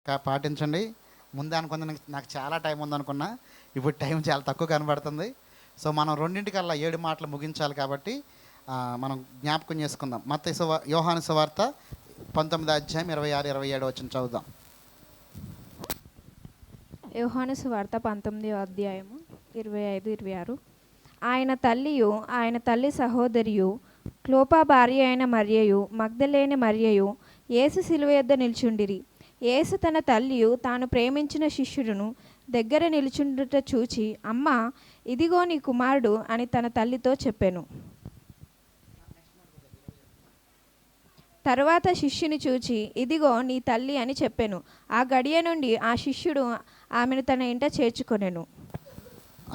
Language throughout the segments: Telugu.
పాటించండి. ముందే అనుకుంది నాకు చాలా టైం ఉందనుకున్నా, ఇప్పుడు టైం చాలా తక్కువ కనబడుతుంది. సో మనం 2:00కల్లా 7 మాటలు ముగించాలి కాబట్టి మనం జ్ఞాపకం చేసుకుందాం. యోహాను సువార్త 19:26-27 చదువుదాం. యోహాను సువార్త 19:25-26. ఆయన తల్లియు ఆయన తల్లి సహోదరియు క్లోపా భార్య అయిన మరియయు మగ్దలేని మరియయు యేసు శిలువ యొద్ద నిల్చుండిరి. యేసు తన తల్లియు తాను ప్రేమించిన శిష్యుడును దగ్గర నిలుచుండుట చూచి, అమ్మా, ఇదిగో నీ కుమారుడు అని తన తల్లితో చెప్పెను. తరువాత శిష్యుని చూచి, ఇదిగో నీ తల్లి అని చెప్పెను. ఆ గడియ నుండి ఆ శిష్యుడు ఆమెను తన ఇంట చేర్చుకొనెను.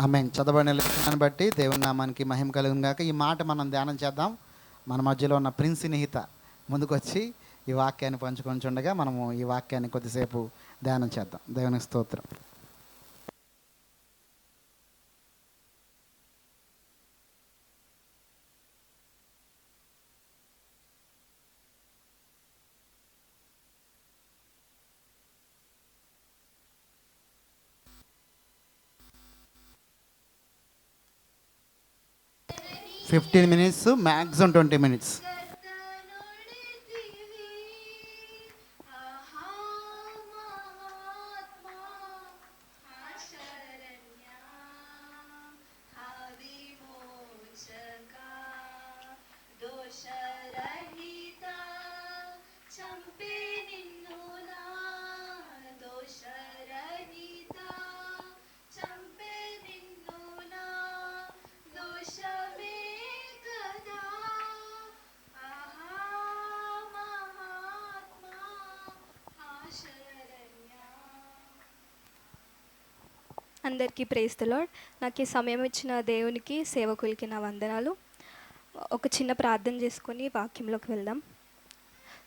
ఆమె చదవబడిన లేఖనాన్ని బట్టి దేవుని నామానికి మహిమ కలుగును గాక. ఈ మాట మనం ధ్యానం చేద్దాం. మన మధ్యలో ఉన్న ప్రిన్స్ నిహిత ముందుకొచ్చి ఈ వాక్యాన్ని పంచుకొని చుండగా మనము ఈ వాక్యాన్ని కొద్దిసేపు ధ్యానం చేద్దాం. దేవునికి స్తోత్రం. Fifteen minutes, maximum 20 minutes. అందరికీ ప్రైజ్ ది లార్డ్. నాకు ఈ సమయం ఇచ్చిన దేవునికి, సేవకులకి నా వందనాలు. ఒక చిన్న ప్రార్థన చేసుకొని వాక్యంలోకి వెళ్దాం.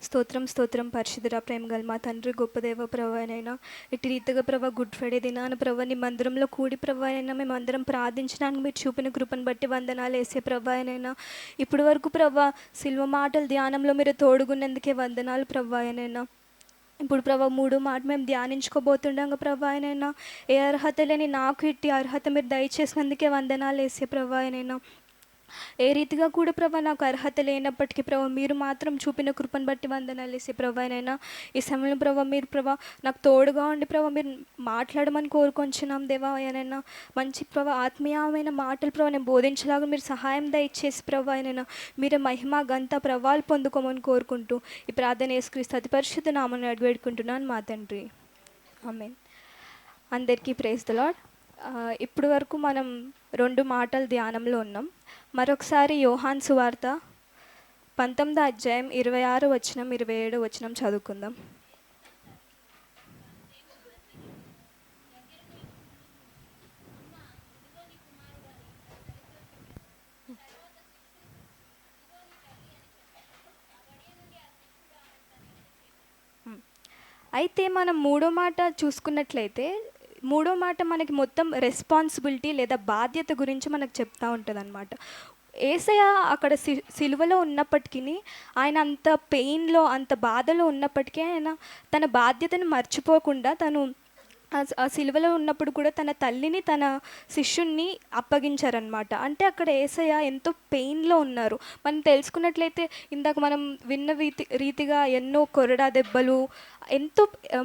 స్తోత్రం స్తోత్రం పరిశుద్ధుడా, ప్రేమ గల మా తండ్రి, గొప్ప దేవ ప్రభువైనా, ఇటు రీతిగా ప్రభా గుడ్ ఫ్రైడే దినాన ప్రభా నీ మందిరంలో కూడి ప్రభువైనా మేమందరం ప్రార్థించడానికి మీరు చూపిన కృపను బట్టి వందనాలు వేసే ప్రభువైనా. ఇప్పటి వరకు ప్రభా సిల్వ మాటల ధ్యానంలో మీరు తోడుగున్నందుకే వందనాలు ప్రభువైనా. ఇప్పుడు ప్రభా 3 మాట మేము ధ్యానించుకోబోతుండగా ప్రభా అయినైనా ఏ అర్హత లేని నాకు ఇట్టి అర్హత మీరు దయచేసినందుకే వందనాలు వేసే ప్రభా అయినైనా. ఏ రీతిగా కూడా ప్రభా నాకు అర్హత లేనప్పటికీ ప్రభా మీరు మాత్రం చూపిన కృపను బట్టి వందనాలు వేసే ప్రభానైనా. ఈ సమయంలో ప్రభా మీరు ప్రభా నాకు తోడుగా ఉండి ప్రభా మీరు మాట్లాడమని కోరుకొంచున్నాం దేవా అయినైనా. మంచి ప్రభా ఆత్మీయమైన మాటలు ప్రభా నేను బోధించలాగా మీరు సహాయం దయచేసి ప్రభా అయినైనా మీరు మహిమ గంత ప్రభావాలు పొందుకోమని కోరుకుంటూ ఈ ప్రార్థన యేసుక్రీస్తు అతి పరిశుద్ధ నామమున అడిగిపెట్టుకుంటున్నాను మా తండ్రి, ఆమేన్. అందరికీ ప్రైజ్ ది లార్డ్. ఇప్పుడు వరకు మనం 2 మాటలు ధ్యానంలో ఉన్నాం. మరొకసారి యోహాను సువార్త 19:26-27 చదువుకుందాం. అయితే మనం 3వ మాట చూసుకున్నట్లయితే, 3వ మాట మనకి మొత్తం రెస్పాన్సిబిలిటీ లేదా బాధ్యత గురించి మనకు చెప్తూ ఉంటుంది అన్నమాట. యేసయ్య అక్కడ సిలువలో ఉన్నప్పటికీ, ఆయన అంత పెయిన్లో అంత బాధలో ఉన్నప్పటికీ ఆయన తన బాధ్యతను మర్చిపోకుండా తను ఆ సిలువలో ఉన్నప్పుడు కూడా తన తల్లిని తన శిష్యుణ్ణి అప్పగించారనమాట. అంటే అక్కడ యేసయ్య ఎంతో పెయిన్లో ఉన్నారు. మనం తెలుసుకున్నట్లయితే ఇందాక మనం విన్న రీతిగా ఎన్నో కొరడా దెబ్బలు, ఎంతో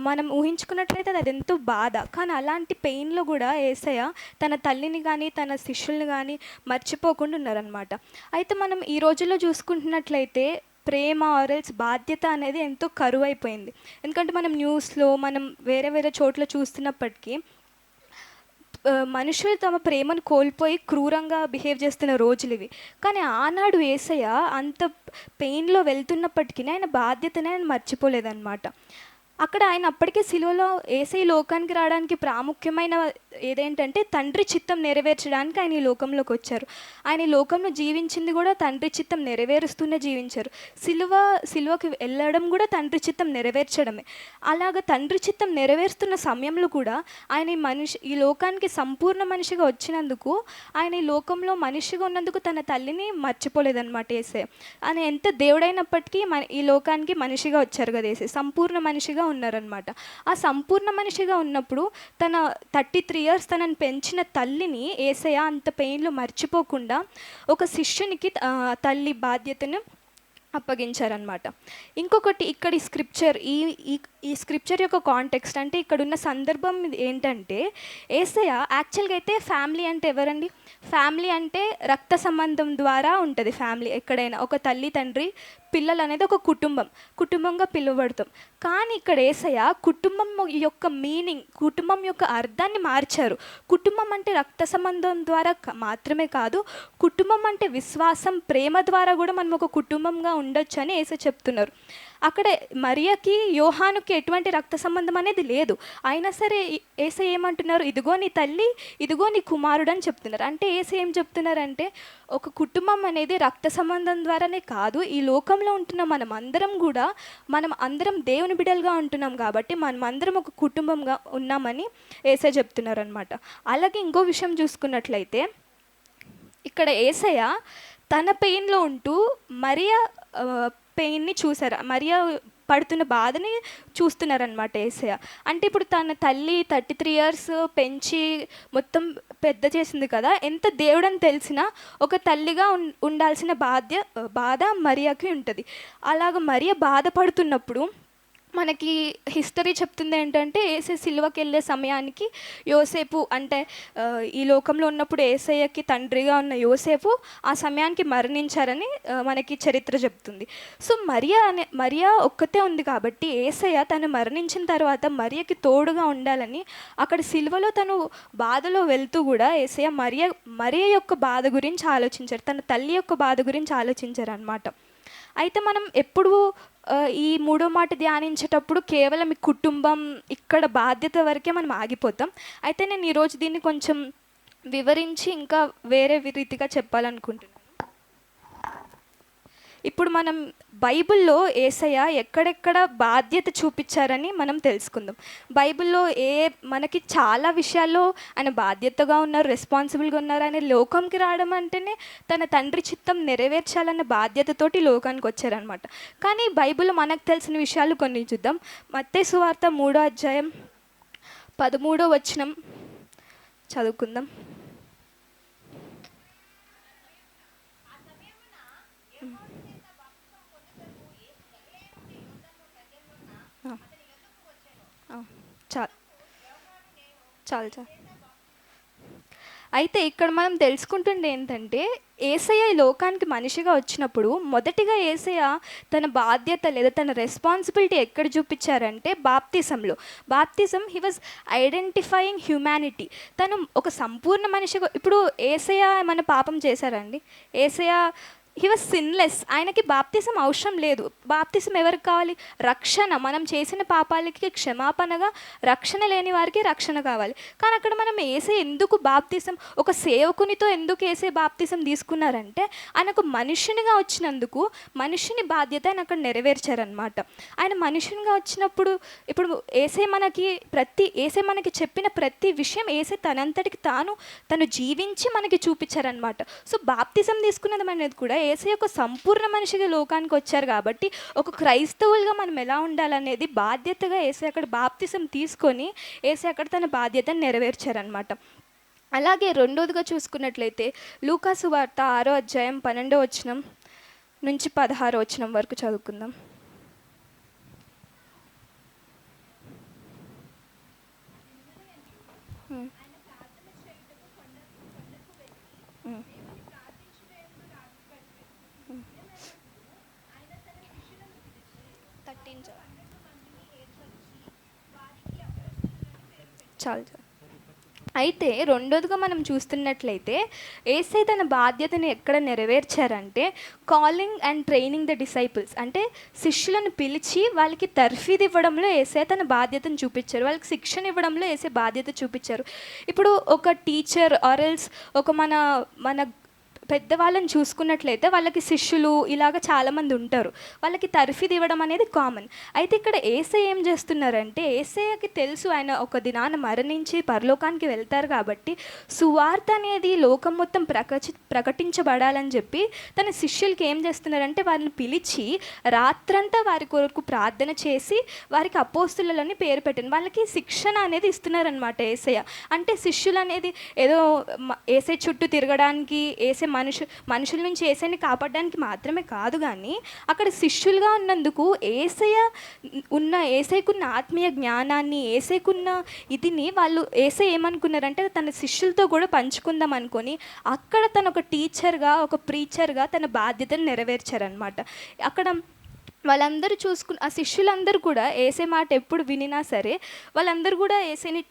మనం ఊహించుకున్నట్లయితే అది ఎంతో బాధ. కానీ అలాంటి పెయిన్లో కూడా యేసయ్య తన తల్లిని కానీ తన శిష్యుల్ని కానీ మర్చిపోకుండా ఉన్నారనమాట. అయితే మనం ఈ రోజుల్లో చూసుకుంటున్నట్లయితే ప్రేమ ఆర్ఎల్స్ బాధ్యత అనేది ఎంతో కరువైపోయింది. ఎందుకంటే మనం న్యూస్లో మనం వేరే వేరే చోట్ల చూస్తున్నప్పటికీ మనుషులు తమ ప్రేమను కోల్పోయి క్రూరంగా బిహేవ్ చేస్తున్న రోజులు ఇవి. కానీ ఆనాడు యేసయ్య అంత పెయిన్లో వెళ్తున్నప్పటికీ ఆయన బాధ్యతనే ఆయన మర్చిపోలేదన్నమాట. అక్కడ ఆయన అప్పటికే సిలువలో యేసయ్య లోకానికి రావడానికి ప్రాముఖ్యమైన ఏదేంటంటే తండ్రి చిత్తం నెరవేర్చడానికి ఆయన ఈ లోకంలోకి వచ్చారు. ఆయన ఈ లోకంలో జీవించింది కూడా తండ్రి చిత్తం నెరవేరుస్తూనే జీవించారు. సిలువకి వెళ్ళడం కూడా తండ్రి చిత్తం నెరవేర్చడమే. అలాగ తండ్రి చిత్తం నెరవేరుస్తున్న సమయంలో కూడా ఆయన ఈ లోకానికి సంపూర్ణ మనిషిగా వచ్చినందుకు, ఆయన ఈ లోకంలో మనిషిగా ఉన్నందుకు తన తల్లిని మర్చిపోలేదన్నమాట యేసయ్య. ఆయన ఎంత దేవుడైనప్పటికీ ఈ లోకానికి మనిషిగా వచ్చారు కదా యేసయ్య, సంపూర్ణ మనిషిగా ఉన్నారనమాట. ఆ సంపూర్ణ మనిషిగా ఉన్నప్పుడు తన 33 ఇయర్స్ తనని పెంచిన తల్లిని యేసయ్య అంత పెయిన్లో మర్చిపోకుండా ఒక శిష్యునికి తల్లి బాధ్యతను అప్పగించారనమాట. ఇంకొకటి ఇక్కడ ఈ స్క్రిప్చర్ ఈ స్క్రిప్చర్ యొక్క కాంటెక్స్ట్ అంటే ఇక్కడున్న సందర్భం ఏంటంటే, యేసయ్య యాక్చువల్గా అయితే ఫ్యామిలీ అంటే ఎవరండి? ఫ్యామిలీ అంటే రక్త సంబంధం ద్వారా ఉంటుంది. ఫ్యామిలీ ఎక్కడైనా ఒక తల్లి తండ్రి పిల్లలు అనేది ఒక కుటుంబంగా పిలువబడతాం. కానీ ఇక్కడ యేసయ్య కుటుంబం యొక్క మీనింగ్, కుటుంబం యొక్క అర్థాన్ని మార్చారు. కుటుంబం అంటే రక్త సంబంధం ద్వారా మాత్రమే కాదు, కుటుంబం అంటే విశ్వాసం, ప్రేమ ద్వారా కూడా మనం ఒక కుటుంబంగా ఉండొచ్చు అని యేసయ్య చెప్తున్నారు. అక్కడ మరియకి యోహానుకి ఎటువంటి రక్త సంబంధం అనేది లేదు. అయినా సరే యేసయ్య ఏమంటున్నారు? ఇదిగో నీ తల్లి, ఇదిగో నీ కుమారుడు అని చెప్తున్నారు. అంటే యేసయ్య ఏం చెప్తున్నారంటే, ఒక కుటుంబం అనేది రక్త సంబంధం ద్వారానే కాదు, ఈ లోకంలో ఉంటున్న మనం అందరం దేవుని బిడ్డలుగా ఉంటున్నాం కాబట్టి మనం అందరం ఒక కుటుంబంగా ఉన్నామని యేసయ్య చెప్తున్నారు అనమాట. అలాగే ఇంకో విషయం చూసుకున్నట్లయితే, ఇక్కడ యేసయ్య తన పెయిన్లో ఉంటూ మరియా పెయిన్ని చూసారు, మరియా పడుతున్న బాధని చూస్తున్నారనమాట యేసయ్య. అంటే ఇప్పుడు తన తల్లి 33 ఇయర్స్ పెంచి మొత్తం పెద్ద చేసింది కదా, ఎంత దేవుడని తెలిసినా ఒక తల్లిగా ఉండాల్సిన బాధ మరియాకి ఉంటుంది. అలాగ మరియ బాధపడుతున్నప్పుడు మనకి హిస్టరీ చెప్తుంది ఏంటంటే, యేసయ్య సిలువకి వెళ్ళే సమయానికి యోసేపు అంటే ఈ లోకంలో ఉన్నప్పుడు యేసయ్యకి తండ్రిగా ఉన్న యోసేపు ఆ సమయానికి మరణించారని మనకి చరిత్ర చెప్తుంది. సో మరియా ఒక్కతే ఉంది కాబట్టి యేసయ్య తను మరణించిన తర్వాత మరియకి తోడుగా ఉండాలని అక్కడ సిలువలో తను బాధలో వెళ్తూ కూడా యేసయ్య మరియ యొక్క బాధ గురించి ఆలోచించారు, తన తల్లి యొక్క బాధ గురించి ఆలోచించారు అన్నమాట. అయితే మనం ఎప్పుడు ఈ మూడో మాట ధ్యానించేటప్పుడు కేవలం ఈ కుటుంబం ఇక్కడ బాధ్యత వరకే మనం ఆగిపోతాం. అయితే నేను ఈరోజు దీన్ని కొంచెం వివరించి ఇంకా వేరే రీతిగా చెప్పాలనుకుంటున్నాను. ఇప్పుడు మనం బైబిల్లో యేసయ్య ఎక్కడెక్కడ బాధ్యత చూపించారని మనం తెలుసుకుందాం. బైబిల్లో మనకి చాలా విషయాల్లో ఆయన బాధ్యతగా ఉన్నారు, రెస్పాన్సిబుల్గా ఉన్నారు. ఆయన లోకంకి రావడం అంటేనే తన తండ్రి చిత్తం నెరవేర్చాలన్న బాధ్యతతోటి లోకానికి వచ్చారనమాట. కానీ బైబిల్లో మనకు తెలిసిన విషయాలు కొన్ని చూద్దాం. మత్తయి సువార్త 3వ అధ్యాయం 13వ వచనం చదువుకుందాం. చాలు. అయితే ఇక్కడ మనం తెలుసుకుంటుండే ఏంటంటే, యేసయ్య ఈ లోకానికి మనిషిగా వచ్చినప్పుడు మొదటిగా యేసయ్య తన బాధ్యత లేదా తన రెస్పాన్సిబిలిటీ ఎక్కడ చూపించారంటే బాప్తిజం హీ వాజ్ ఐడెంటిఫైయింగ్ హ్యూమానిటీ. తను ఒక సంపూర్ణ మనిషిగా, ఇప్పుడు యేసయ్య ఏమైనా పాపం చేశారండి? యేసయ్య హీ వాజ్ సిన్లెస్. ఆయనకి బాప్తిజం అవసరం లేదు. బాప్తిజం ఎవరికి కావాలి? రక్షణ. మనం చేసిన పాపాలకి క్షమాపణగా, రక్షణ లేని వారికి రక్షణ కావాలి. కానీ అక్కడ మనం ఎందుకు బాప్తిజం, ఒక సేవకునితో ఎందుకు బాప్తిజం తీసుకున్నారంటే, ఆయనకు మనుషునిగా వచ్చినందుకు మనుషుని బాధ్యత ఆయన అక్కడ నెరవేర్చారనమాట. ఆయన మనుషునిగా వచ్చినప్పుడు ఇప్పుడు యేసే మనకి చెప్పిన ప్రతి విషయం తనంతటికి తను జీవించి మనకి చూపించారనమాట. సో బాప్తిజం తీసుకున్నది అనేది కూడా యేసయ్య ఒక సంపూర్ణ మనిషిగా లోకానికి వచ్చారు కాబట్టి ఒక క్రైస్తవులుగా మనం ఎలా ఉండాలనేది బాధ్యతగా యేసయ్య అక్కడ బాప్తిజం తీసుకొని యేసయ్య అక్కడ తన బాధ్యతను నెరవేర్చారనమాట. అలాగే రెండోదిగా చూసుకున్నట్లయితే లూకాసు వార్త 6వ అధ్యాయం 12వ వచనం నుంచి 16వ వచనం వరకు చదువుకుందాం. చాలు. అయితే రెండోదిగా మనం చూస్తున్నట్లయితే యేసయ్య తన బాధ్యతను ఎక్కడ నెరవేర్చారంటే, calling and training the disciples, అంటే శిష్యులను పిలిచి వాళ్ళకి తర్ఫీదు ఇవ్వడంలో యేసయ్య తన బాధ్యతను చూపించారు, వాళ్ళకి శిక్షణ ఇవ్వడంలో యేసయ్య బాధ్యత చూపించారు. ఇప్పుడు ఒక టీచర్ ఆర్ ఎల్స్ ఒక మన పెద్దవాళ్ళని చూసుకున్నట్లయితే వాళ్ళకి శిష్యులు ఇలాగ చాలామంది ఉంటారు, వాళ్ళకి తర్ఫీదు ఇవ్వడం అనేది కామన్. అయితే ఇక్కడ యేసయ్య ఏం చేస్తున్నారంటే, యేసయ్యకి తెలుసు ఆయన ఒక దినాన మరణించి పరలోకానికి వెళ్తారు కాబట్టి సువార్త అనేది లోకం మొత్తం ప్రకటించబడాలని చెప్పి తన శిష్యులకి ఏం చేస్తున్నారంటే వారిని పిలిచి రాత్రంతా వారి కొరకు ప్రార్థన చేసి వారికి అపోస్తులని పేరు పెట్టిన వాళ్ళకి శిక్షణ అనేది ఇస్తున్నారనమాట యేసయ్య. అంటే శిష్యులు అనేది ఏదో యేసయ్య చుట్టూ తిరగడానికి, మనుషుల నుంచి యేసయ్యని కాపాడడానికి మాత్రమే కాదు, కానీ అక్కడ శిష్యులుగా ఉన్నందుకు యేసయ్యకున్న ఆత్మీయ జ్ఞానాన్ని, యేసయ్యకున్న ఇదిని వాళ్ళు యేసయ్య ఏమనుకున్నారంటే తన శిష్యులతో కూడా పంచుకుందాం అనుకొని అక్కడ తను ఒక టీచర్గా, ఒక ప్రీచర్గా తన బాధ్యతను నెరవేర్చారనమాట. అక్కడ వాళ్ళందరూ ఆ శిష్యులందరూ కూడా యేసయ్య మాట ఎప్పుడు వినినా సరే వాళ్ళందరూ కూడా యేసయ్యని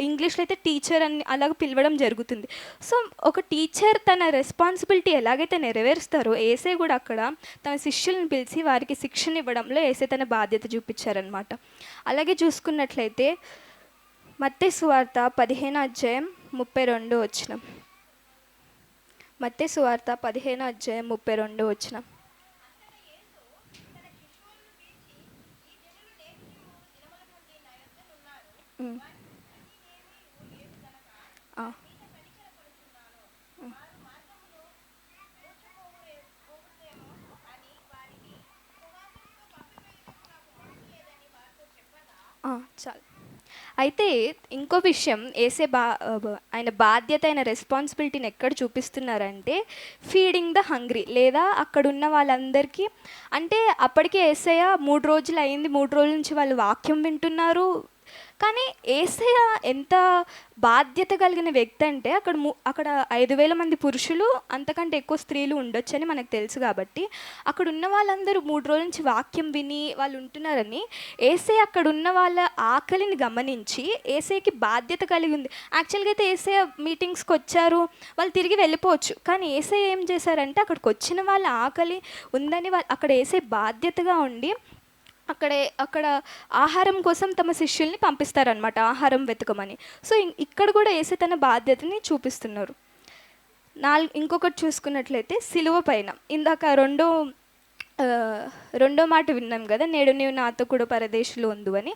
ఇంగ్లీష్లో అయితే టీచర్ అని అలాగ పిలవడం జరుగుతుంది. సో ఒక టీచర్ తన రెస్పాన్సిబిలిటీ ఎలాగైతే నెరవేరుస్తారో యేసయ్య కూడా అక్కడ తన శిష్యులను పిలిచి వారికి శిక్షణ ఇవ్వడంలో యేసయ్య తన బాధ్యత చూపించారనమాట. అలాగే చూసుకున్నట్లయితే మత్తయి సువార్త 15:32 మత్తయి సువార్త 15:32 చాలు. అయితే ఇంకో విషయం, ఆయన బాధ్యత, ఆయన రెస్పాన్సిబిలిటీని ఎక్కడ చూపిస్తున్నారంటే ఫీడింగ్ ద హంగ్రీ, లేదా అక్కడున్న వాళ్ళందరికీ. అంటే అప్పటికే యేసయ్య 3 రోజులు అయింది, 3 రోజుల నుంచి వాళ్ళు వాక్యం వింటున్నారు. కానీ యేసయ్య ఎంత బాధ్యత కలిగిన వ్యక్తి అంటే అక్కడ 5,000 మంది పురుషులు, అంతకంటే ఎక్కువ స్త్రీలు ఉండొచ్చని మనకు తెలుసు. కాబట్టి అక్కడ ఉన్న వాళ్ళందరూ 3 రోజుల నుంచి వాక్యం విని వాళ్ళు ఉంటున్నారని యేసయ్య అక్కడ ఉన్న వాళ్ళ ఆకలిని గమనించి యేసయ్యకి బాధ్యత కలిగి ఉంది. యాక్చువల్గా అయితే యేసయ్య మీటింగ్స్కి వచ్చారు, వాళ్ళు తిరిగి వెళ్ళిపోవచ్చు. కానీ యేసయ్య ఏం చేశారంటే అక్కడికి వచ్చిన వాళ్ళ ఆకలి ఉందని అక్కడ యేసయ్య బాధ్యతగా ఉండి అక్కడ ఆహారం కోసం తమ శిష్యుల్ని పంపిస్తారనమాట, ఆహారం వెతకమని. సో ఇక్కడ కూడా యేసయ్య తన బాధ్యతని చూపిస్తున్నారు. ఇంకొకటి చూసుకున్నట్లయితే సిలువ పైన ఇందాక రెండో మాట విన్నాం కదా, నేడు నీవు నాతో కూడా పరదేశంలో ఉండు అని.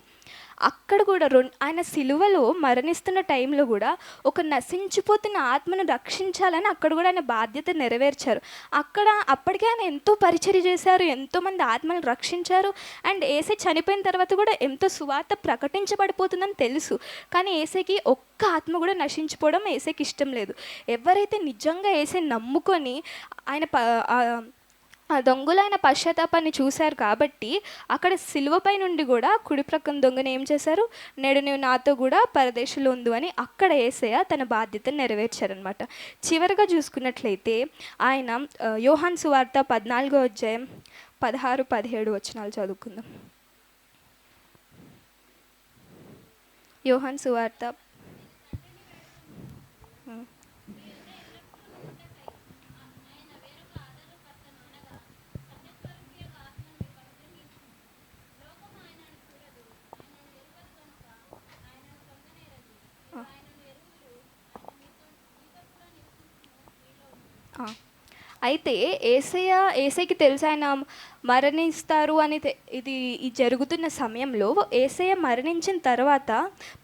అక్కడ కూడా ఆయన సిలువలో మరణిస్తున్న టైంలో కూడా ఒక నశించిపోతున్న ఆత్మను రక్షించాలని అక్కడ కూడా ఆయన బాధ్యత నెరవేర్చారు. అప్పటికే ఆయన ఎంతో పరిచర్య చేశారు, ఎంతోమంది ఆత్మలను రక్షించారు. అండ్ యేసయ్య చనిపోయిన తర్వాత కూడా ఎంతో సువార్త ప్రకటించబడిపోతుందని తెలుసు. కానీ యేసయ్యకి ఒక్క ఆత్మ కూడా నశించిపోవడం యేసయ్యకి ఇష్టం లేదు. ఎవరైతే నిజంగా యేసయ్యని నమ్ముకొని ఆ దొంగలైన పశ్చాత్తాపాన్ని చూశారు కాబట్టి అక్కడ సిలువపై నుండి కూడా కుడి ప్రక్కన దొంగను ఏం చేశారు, నేడు నీవు నాతో కూడా పరదేశంలో ఉండు అని అక్కడ యేసయ్య తన బాధ్యతను నెరవేర్చారనమాట. చివరిగా చూసుకున్నట్లయితే ఆయన యోహాను సువార్త 14:16-17 చదువుకుందాం. యోహాను సువార్త అయితే యేసయ్యకి తెలుసు ఆయన మరణిస్తారు అని. ఇది జరుగుతున్న సమయంలో యేసయ్య మరణించిన తర్వాత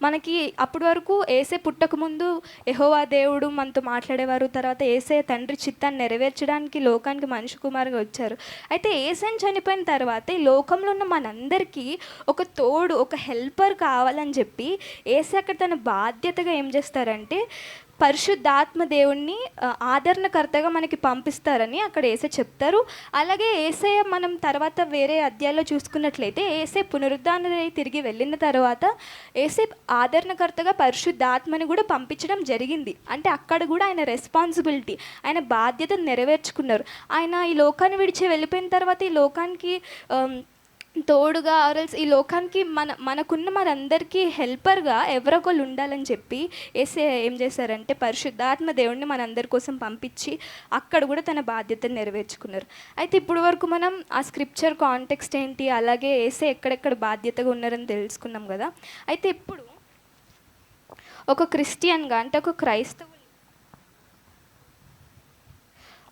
మనకి అప్పటి వరకు యేసయ్య పుట్టకముందు యెహోవా దేవుడు మనతో మాట్లాడేవారు. తర్వాత యేసయ్య తండ్రి చిత్తాన్ని నెరవేర్చడానికి లోకానికి మనిషి కుమారుగా వచ్చారు. అయితే యేసయ్య చనిపోయిన తర్వాత ఈ లోకంలో ఉన్న మనందరికీ ఒక తోడు, ఒక హెల్పర్ కావాలని చెప్పి యేసయ్య అక్కడ తన బాధ్యతగా ఏం చేస్తారంటే పరిశుద్ధాత్మ దేవుణ్ణి ఆదరణకర్తగా మనకి పంపిస్తారని అక్కడ యేసయ్య చెప్తారు. అలాగే యేసయ్య మనం తర్వాత వేరే అధ్యాయాల్లో చూసుకున్నట్లయితే యేసయ్య పునరుద్ధానమై తిరిగి వెళ్ళిన తర్వాత యేసయ్య ఆదరణకర్తగా పరిశుద్ధాత్మని కూడా పంపించడం జరిగింది. అంటే అక్కడ కూడా ఆయన రెస్పాన్సిబిలిటీ, ఆయన బాధ్యతను నెరవేర్చుకున్నారు. ఆయన ఈ లోకాన్ని విడిచి వెళ్ళిపోయిన తర్వాత ఈ లోకానికి తోడుగా ఆర్ఎల్స్ ఈ లోకానికి మనకున్న మనందరికీ హెల్పర్గా ఎవరొకరు ఉండాలని చెప్పి యేసయ్య ఏం చేశారంటే పరిశుద్ధాత్మ దేవుడిని మనందరి కోసం పంపించి అక్కడ కూడా తన బాధ్యతను నెరవేర్చుకున్నారు. అయితే ఇప్పుడు వరకు మనం ఆ స్క్రిప్చర్ కాంటెక్స్ట్ ఏంటి, అలాగే యేసయ్య ఎక్కడెక్కడ బాధ్యతగా ఉన్నారని తెలుసుకున్నాం కదా. అయితే ఇప్పుడు ఒక క్రిస్టియన్గా, అంటే ఒక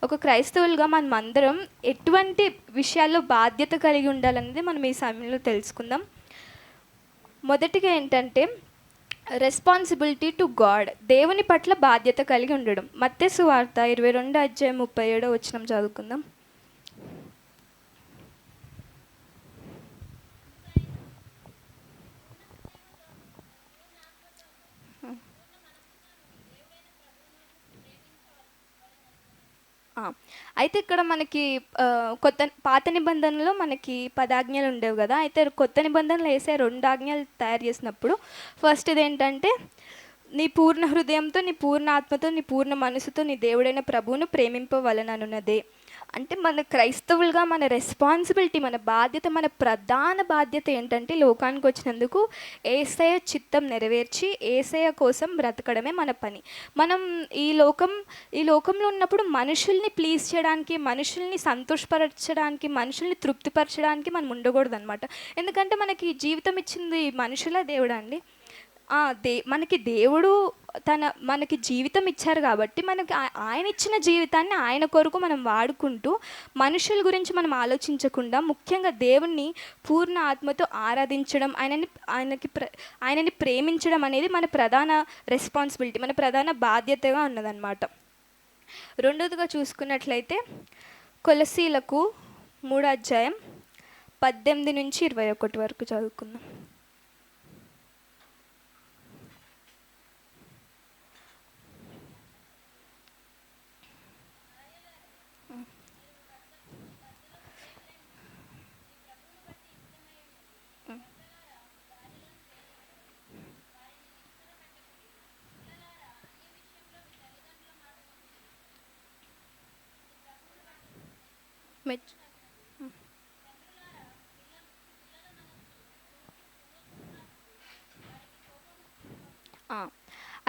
ఒక క్రైస్తవులుగా మనం అందరం ఎటువంటి విషయాల్లో బాధ్యత కలిగి ఉండాలనేది మనం ఈ సమయంలో తెలుసుకుందాం. మొదటిగా ఏంటంటే రెస్పాన్సిబిలిటీ టు గాడ్, దేవుని పట్ల బాధ్యత కలిగి ఉండడం. మత్తయి సువార్త 22:37 చదువుకుందాం. అయితే ఇక్కడ మనకి పాత నిబంధనలో మనకి 10 ఆజ్ఞలు ఉండేవి కదా. అయితే కొత్త నిబంధనలు వేసే 2 ఆజ్ఞలు తయారు చేసినప్పుడు ఫస్ట్ ఇదేంటంటే, నీ పూర్ణ హృదయంతో, నీ పూర్ణ ఆత్మతో, నీ పూర్ణ మనసుతో నీ దేవుడైన ప్రభువును ప్రేమింపవలననున్నదే. అంటే మన క్రైస్తవులుగా మన రెస్పాన్సిబిలిటీ, మన బాధ్యత, మన ప్రధాన బాధ్యత ఏంటంటే లోకానికి వచ్చినందుకు యేసయ్య చిత్తం నెరవేర్చి యేసయ్య కోసం బ్రతకడమే మన పని. మనం ఈ లోకంలో ఉన్నప్పుడు మనుషుల్ని ప్లీజ్ చేయడానికి, మనుషుల్ని సంతోషపరచడానికి, మనుషుల్ని తృప్తిపరచడానికి మనం ఉండకూడదు అనమాట. ఎందుకంటే మనకి జీవితం ఇచ్చింది మనుషుల దేవుడా అండి. మనకి దేవుడు మనకి జీవితం ఇచ్చారు కాబట్టి మనకి ఆయన ఇచ్చిన జీవితాన్ని ఆయన కొరకు మనం వాడుకుంటూ మనుషుల గురించి మనం ఆలోచించకుండా ముఖ్యంగా దేవుణ్ణి పూర్ణ ఆత్మతో ఆరాధించడం, ఆయనని ప్రేమించడం అనేది మన ప్రధాన రెస్పాన్సిబిలిటీ, మన ప్రధాన బాధ్యతగా ఉన్నదన్నమాట. రెండోదిగా చూసుకున్నట్లయితే కొలసీలకు 3:18-21 వరకు చదువుకుందాం.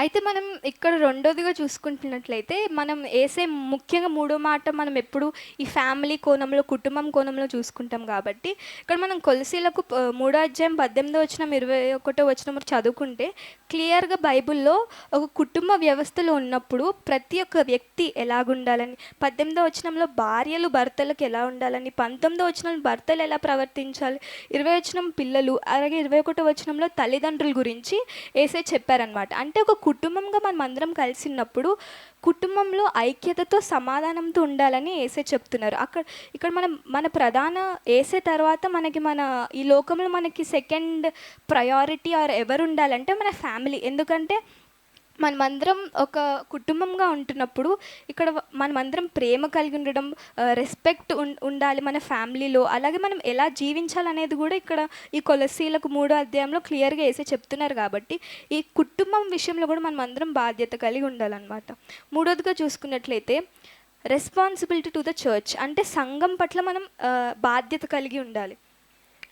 అయితే మనం ఇక్కడ రెండోదిగా చూసుకుంటున్నట్లయితే మనం వేసే ముఖ్యంగా మూడో మాట మనం ఎప్పుడు ఈ ఫ్యామిలీ కోణంలో, కుటుంబం కోణంలో చూసుకుంటాం కాబట్టి ఇక్కడ మనం కొలసీలకు 3:18-21 చదువుకుంటే క్లియర్గా బైబిల్లో ఒక కుటుంబ వ్యవస్థలో ఉన్నప్పుడు ప్రతి ఒక్క వ్యక్తి ఎలాగుండాలని, 18వ భార్యలు భర్తలకు ఎలా ఉండాలని, 19వ భర్తలు ఎలా ప్రవర్తించాలి, 20వ పిల్లలు, అలాగే 21వ తల్లిదండ్రుల గురించి యేసయ్య చెప్పారనమాట. అంటే ఒక కుటుంబంగా మనం అందరం కలిసి ఉన్నప్పుడు కుటుంబంలో ఐక్యతతో, సమాధానంతో ఉండాలని యేసయ్య చెప్తున్నారు. ఇక్కడ మన ప్రధాన యేసయ్య తర్వాత మన ఈ లోకంలో మనకి సెకండ్ ప్రయారిటీ ఎవరు ఉండాలంటే మన ఫ్యామిలీ. ఎందుకంటే మనమందరం ఒక కుటుంబంగా ఉంటున్నప్పుడు ఇక్కడ మనమందరం ప్రేమ కలిగి ఉండడం, రెస్పెక్ట్ ఉండాలి మన ఫ్యామిలీలో. అలాగే మనం ఎలా జీవించాలనేది కూడా ఇక్కడ ఈ కొలసీలకు 3వ క్లియర్గా వేసి చెప్తున్నారు. కాబట్టి ఈ కుటుంబం విషయంలో కూడా మనమందరం బాధ్యత కలిగి ఉండాలన్నమాట. మూడోదిగా చూసుకున్నట్లయితే రెస్పాన్సిబిలిటీ టు ద చర్చ్, అంటే సంఘం పట్ల మనం బాధ్యత కలిగి ఉండాలి.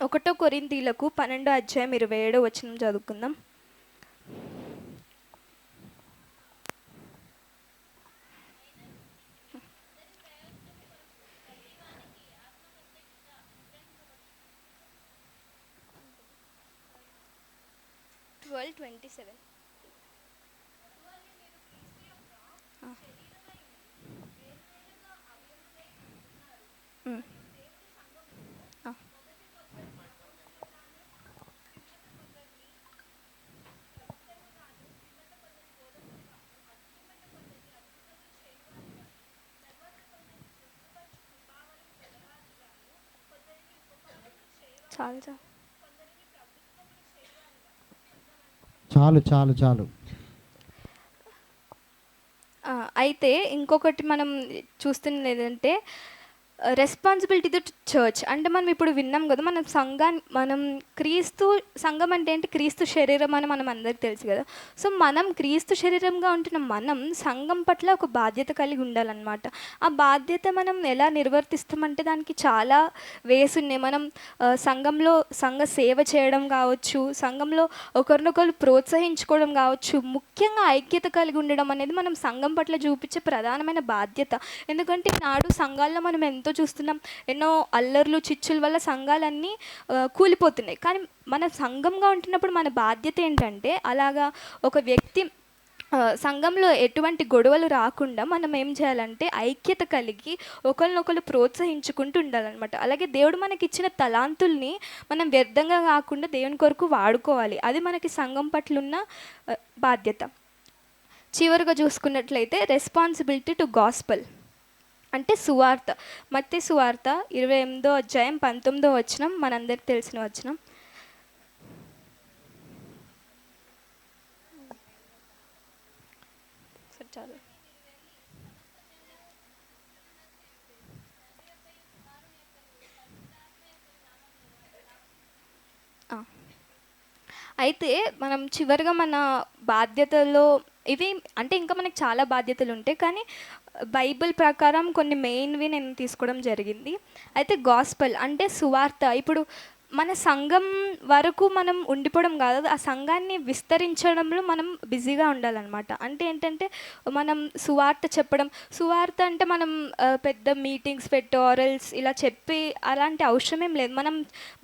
1 కొరింథీయులకు 12:27 చదువుకుందాం. చాలు. అయితే ఇంకొకటి మనం చూస్తున్నది ఏంటంటే రెస్పాన్సిబిలిటీ టు చర్చ్. అంటే మనం ఇప్పుడు విన్నాం కదా, మనం సంఘం అంటే ఏంటి, క్రీస్తు శరీరం అని మనం అందరికి తెలుసు కదా. సో మనం క్రీస్తు శరీరంగా ఉంటున్న మనం సంఘం పట్ల ఒక బాధ్యత కలిగి ఉండాలన్నమాట. ఆ బాధ్యత మనం ఎలా నిర్వర్తిస్తామంటే దానికి చాలా వేస్ ఉన్నాయి. మనం సంఘంలో సంఘ సేవ చేయడం కావచ్చు, సంఘంలో ఒకరినొకరు ప్రోత్సహించుకోవడం కావచ్చు, ముఖ్యంగా ఐక్యత కలిగి ఉండడం అనేది మనం సంఘం పట్ల చూపించే ప్రధానమైన బాధ్యత. ఎందుకంటే నాడు సంఘాల్లో మనం ఎంతో చూస్తున్నాం, ఎన్నో అల్లర్లు, చిచ్చుల వల్ల సంఘాలన్నీ కూలిపోతున్నాయి. కానీ మన సంఘంగా ఉంటున్నప్పుడు మన బాధ్యత ఏంటంటే అలాగా ఒక వ్యక్తి సంఘంలో ఎటువంటి గొడవలు రాకుండా మనం ఏం చేయాలంటే ఐక్యత కలిగి ఒకరినొకరు ప్రోత్సహించుకుంటూ ఉండాలన్నమాట. అలాగే దేవుడు మనకి ఇచ్చిన తలాంతుల్ని మనం వ్యర్థంగా కాకుండా దేవుని కొరకు వాడుకోవాలి. అది మనకి సంఘం పట్ల ఉన్న బాధ్యత. చివరిగా చూసుకున్నట్లయితే రెస్పాన్సిబిలిటీ టు గాస్పల్ అంటే సువార్త. మత్తయి సువార్త 28వ అధ్యాయం 19వ వచనం మనందరికి తెలిసిన వచనం. చాలు. అయితే మనం చివరిగా మన బాధ్యతల్లో ఇవి అంటే ఇంకా మనకు చాలా బాధ్యతలు ఉంటాయి, కానీ బైబిల్ ప్రకారం కొన్ని మెయిన్వి నేను తీసుకోవడం జరిగింది. అయితే గాస్పల్ అంటే సువార్త. ఇప్పుడు మన సంఘం వరకు మనం ఉండిపోవడం కాదు, ఆ సంఘాన్ని విస్తరించడంలో మనం బిజీగా ఉండాలన్నమాట. అంటే ఏంటంటే మనం సువార్త చెప్పడం, సువార్త అంటే మనం పెద్ద మీటింగ్స్ పెట్టి ఆరల్స్ ఇలా చెప్పి అలాంటి అవసరం ఏం లేదు. మనం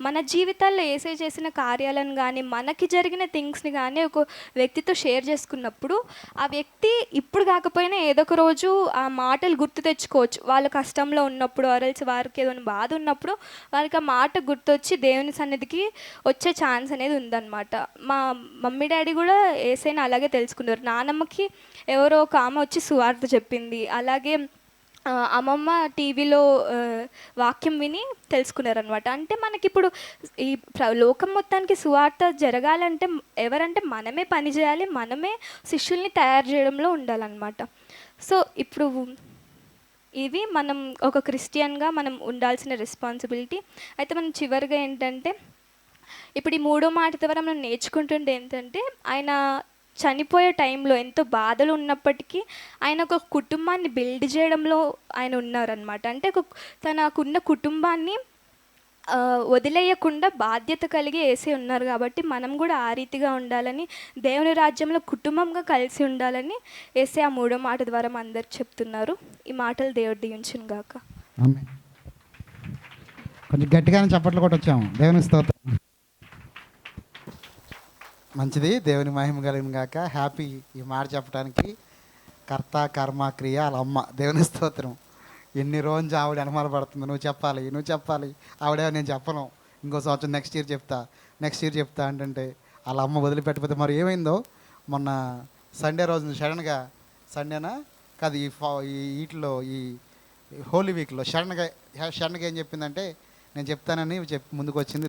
మన జీవితాల్లో ఏసే చేసిన కార్యాలను కానీ మనకి జరిగిన థింగ్స్ని కానీ ఒక వ్యక్తితో షేర్ చేసుకున్నప్పుడు ఆ వ్యక్తి ఇప్పుడు కాకపోయినా ఏదో ఒక రోజు ఆ మాటలు గుర్తు తెచ్చుకోవచ్చు. వాళ్ళ కష్టంలో ఉన్నప్పుడు ఆరల్స్ వారికి ఏదైనా బాధ ఉన్నప్పుడు వారికి ఆ మాట గుర్తొచ్చి దేవుని సన్నిధికి వచ్చే ఛాన్స్ అనేది ఉందన్నమాట. మా మమ్మీ డాడీ కూడా ఏసైనా అలాగే తెలుసుకున్నారు. నానమ్మకి ఎవరో ఒక ఆమె వచ్చి సువార్త చెప్పింది. అలాగే అమ్మమ్మ టీవీలో వాక్యం విని తెలుసుకున్నారనమాట. అంటే మనకిప్పుడు ఈ లోకం మొత్తానికి సువార్త జరగాలంటే ఎవరంటే మనమే పని చేయాలి, మనమే శిష్యుల్ని తయారు చేయడంలో ఉండాలన్నమాట. సో ఇప్పుడు ఇవి మనం ఒక క్రిస్టియన్గా మనం ఉండాల్సిన రెస్పాన్సిబిలిటీ. అయితే మనం చివరిగా ఏంటంటే ఇప్పుడు ఈ 3వ మాట ద్వారా మనం నేర్చుకుంటుంటే ఏంటంటే ఆయన చనిపోయే టైంలో ఎంతో బాధలు ఉన్నప్పటికీ ఆయన ఒక కుటుంబాన్ని బిల్డ్ చేయడంలో ఆయన ఉన్నారనమాట. అంటే తనకున్న కుటుంబాన్ని వదిలేయకుండా బాధ్యత కలిగి వేసి ఉన్నారు. కాబట్టి మనం కూడా ఆ రీతిగా ఉండాలని, దేవుని రాజ్యంలో కుటుంబంగా కలిసి ఉండాలని వేసే ఆ 3వ మాట ద్వారా మా అందరికి చెప్తున్నారు. ఈ మాటలు దేవుడు దీవించును గాక. ఆమేన్. కొంచెం గట్టిగానే చప్పట్లు కూడా వచ్చాము. దేవుని స్తోత్రం. మంచిది, దేవుని మహిమ కలిగిన గాక. హ్యాపీ ఈ మాట చెప్పడానికి కర్త కర్మ క్రియ వాళ్ళ అమ్మ. దేవుని స్తోత్రం. ఎన్ని రోజు ఆవిడ అనుమానపడుతుంది, నువ్వు చెప్పాలి. ఆవిడ నేను చెప్పను, ఇంకో సంవత్సరం నెక్స్ట్ ఇయర్ చెప్తా అంటే వాళ్ళ అమ్మ వదిలిపెట్టకపోతే మరి ఏమైందో మొన్న సండే రోజు సండేనా కాదు ఈ వీటిలో ఈ హోలీ వీక్లో సడన్గా ఏం చెప్పిందంటే నేను చెప్తానని ముందుకు వచ్చింది.